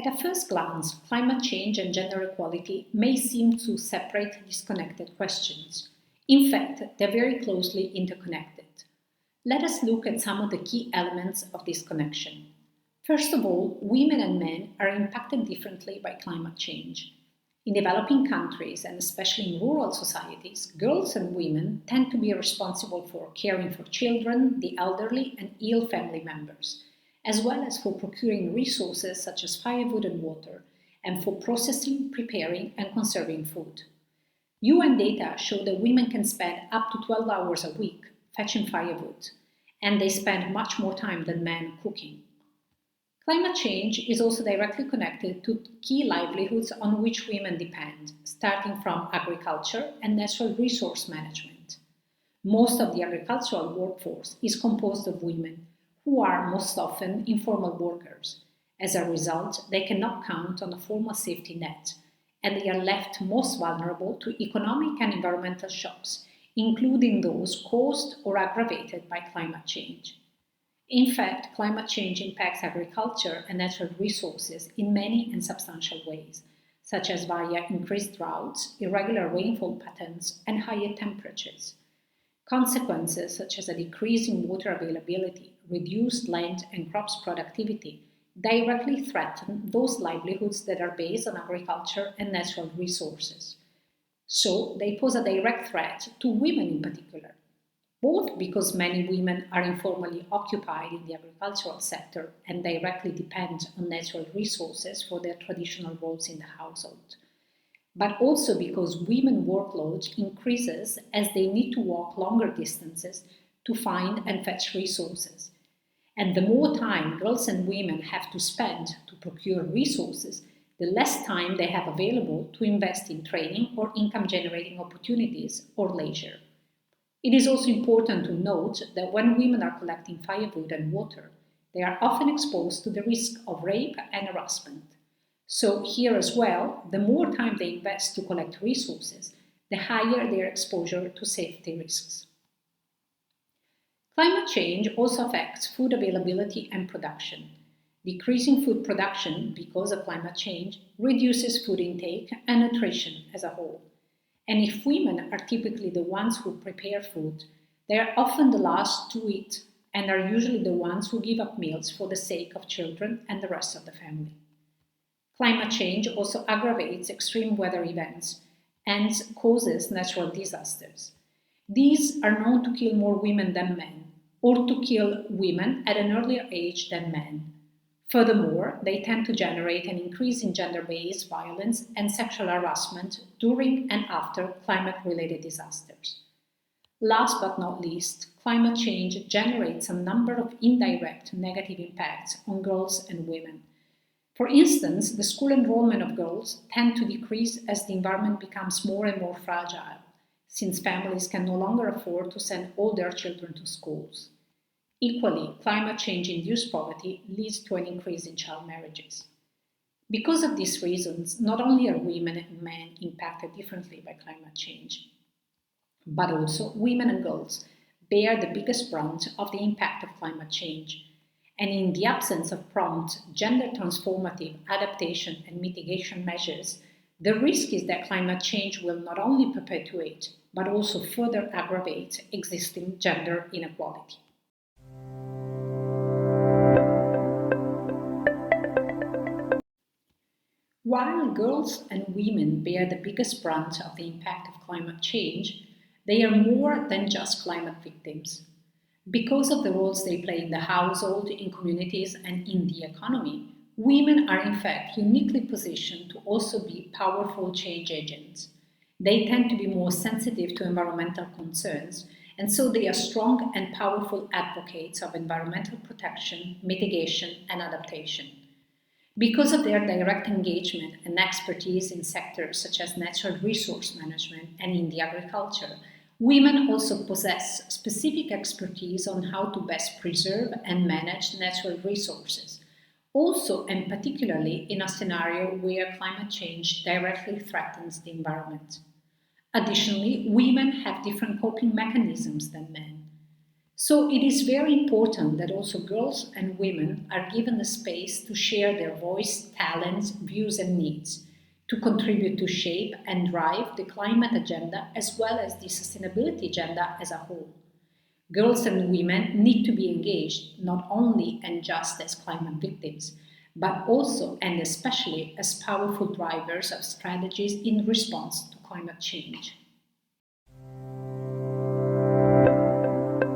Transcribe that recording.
At a first glance, climate change and gender equality may seem to separate disconnected questions. In fact, they're very closely interconnected. Let us look at some of the key elements of this connection. First of all, women and men are impacted differently by climate change. In developing countries, and especially in rural societies, girls and women tend to be responsible for caring for children, the elderly, and ill family members, as well as for procuring resources such as firewood and water, and for processing, preparing, and conserving food. UN data show that women can spend up to 12 hours a week fetching firewood, and they spend much more time than men cooking. Climate change is also directly connected to key livelihoods on which women depend, starting from agriculture and natural resource management. Most of the agricultural workforce is composed of women, who are most often informal workers. As a result, they cannot count on a formal safety net, and they are left most vulnerable to economic and environmental shocks, including those caused or aggravated by climate change. In fact, climate change impacts agriculture and natural resources in many and substantial ways, such as via increased droughts, irregular rainfall patterns, and higher temperatures. Consequences such as a decrease in water availability, reduced land and crops productivity directly threaten those livelihoods that are based on agriculture and natural resources. So they pose a direct threat to women in particular, both because many women are informally occupied in the agricultural sector and directly depend on natural resources for their traditional roles in the household, but also because women's workload increases as they need to walk longer distances to find and fetch resources. And the more time girls and women have to spend to procure resources, the less time they have available to invest in training or income-generating opportunities or leisure. It is also important to note that when women are collecting firewood and water, they are often exposed to the risk of rape and harassment. So here as well, the more time they invest to collect resources, the higher their exposure to safety risks. Climate change also affects food availability and production. Decreasing food production because of climate change reduces food intake and nutrition as a whole. And if women are typically the ones who prepare food, they are often the last to eat and are usually the ones who give up meals for the sake of children and the rest of the family. Climate change also aggravates extreme weather events and causes natural disasters. These are known to kill more women than men, or to kill women at an earlier age than men. Furthermore, they tend to generate an increase in gender-based violence and sexual harassment during and after climate-related disasters. Last but not least, climate change generates a number of indirect negative impacts on girls and women. For instance, the school enrollment of girls tend to decrease as the environment becomes more and more fragile, since families can no longer afford to send all their children to schools. Equally, climate change-induced poverty leads to an increase in child marriages. Because of these reasons, not only are women and men impacted differently by climate change, but also women and girls bear the biggest brunt of the impact of climate change. And in the absence of prompt, gender-transformative adaptation and mitigation measures, the risk is that climate change will not only perpetuate, but also further aggravate existing gender inequality. While girls and women bear the biggest brunt of the impact of climate change, they are more than just climate victims. Because of the roles they play in the household, in communities, and in the economy, women are in fact uniquely positioned to also be powerful change agents. They tend to be more sensitive to environmental concerns, and so they are strong and powerful advocates of environmental protection, mitigation, and adaptation. Because of their direct engagement and expertise in sectors such as natural resource management and in the agriculture, women also possess specific expertise on how to best preserve and manage natural resources, also and particularly in a scenario where climate change directly threatens the environment. Additionally, women have different coping mechanisms than men. So it is very important that also girls and women are given the space to share their voice, talents, views, and needs, to contribute to shape and drive the climate agenda as well as the sustainability agenda as a whole. Girls and women need to be engaged not only and just as climate victims, but also and especially as powerful drivers of strategies in response to climate change.